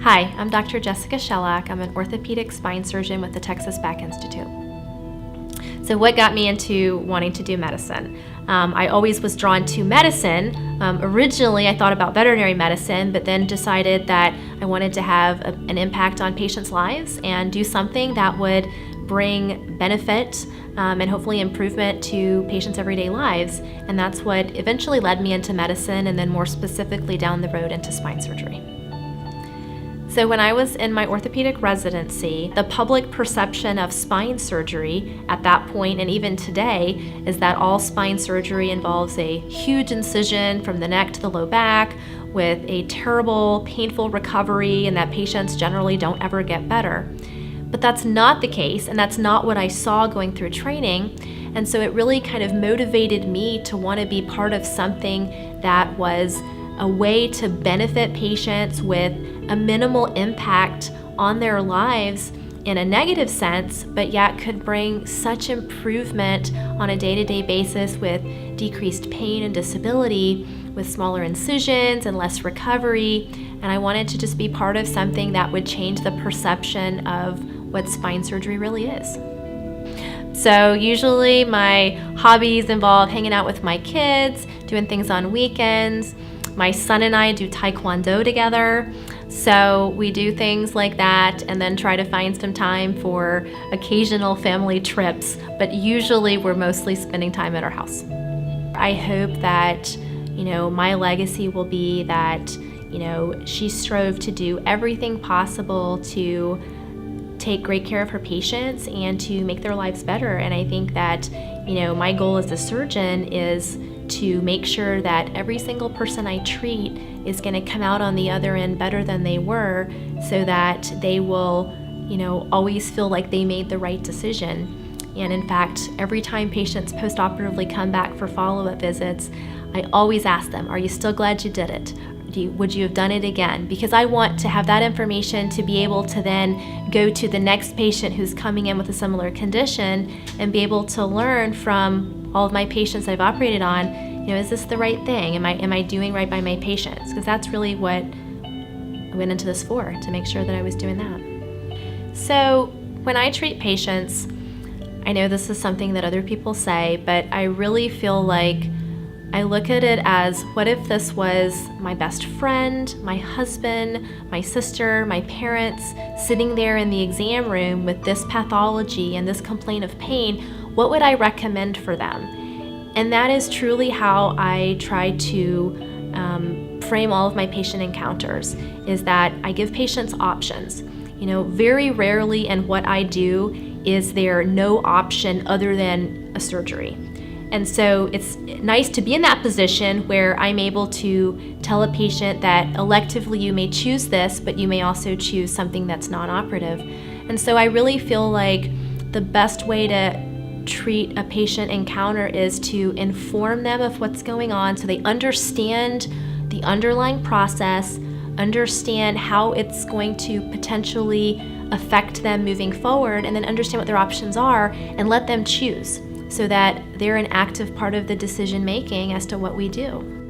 Hi, I'm Dr. Jessica Shellock. I'm an orthopedic spine surgeon with the Texas Back Institute. So what got me into wanting to do medicine? I always was drawn to medicine. Originally, I thought about veterinary medicine, but then decided that I wanted to have an impact on patients' lives and do something that would bring benefit and hopefully improvement to patients' everyday lives. And that's what eventually led me into medicine, and then more specifically down the road into spine surgery. So when I was in my orthopedic residency, the public perception of spine surgery at that point, and even today, is that all spine surgery involves a huge incision from the neck to the low back with a terrible, painful recovery, and that patients generally don't ever get better. But that's not the case, and that's not what I saw going through training. And so it really kind of motivated me to want to be part of something that was a way to benefit patients with a minimal impact on their lives in a negative sense, but yet could bring such improvement on a day-to-day basis with decreased pain and disability, with smaller incisions and less recovery. And I wanted to just be part of something that would change the perception of what spine surgery really is. So usually my hobbies involve hanging out with my kids, doing things on weekends. My son and I do Taekwondo together, so we do things like that and then try to find some time for occasional family trips, but usually we're mostly spending time at our house. I hope that, my legacy will be that, she strove to do everything possible to take great care of her patients and to make their lives better. And I think that, my goal as a surgeon is to make sure that every single person I treat is going to come out on the other end better than they were, so that they will, always feel like they made the right decision. And in fact, every time patients post-operatively come back for follow-up visits, I always ask them, are you still glad you did it? Would you have done it again? Because I want to have that information to be able to then go to the next patient who's coming in with a similar condition and be able to learn from all of my patients I've operated on, is this the right thing? Am I doing right by my patients? Because that's really what I went into this for, to make sure that I was doing that. So when I treat patients, I know this is something that other people say, but I really feel like I look at it as, what if this was my best friend, my husband, my sister, my parents, sitting there in the exam room with this pathology and this complaint of pain? What would I recommend for them? And that is truly how I try to frame all of my patient encounters, is that I give patients options. Very rarely in what I do is there no option other than a surgery. And so it's nice to be in that position where I'm able to tell a patient that electively you may choose this, but you may also choose something that's non-operative. And so I really feel like the best way to treat a patient encounter is to inform them of what's going on so they understand the underlying process, understand how it's going to potentially affect them moving forward, and then understand what their options are and let them choose, so that they're an active part of the decision making as to what we do.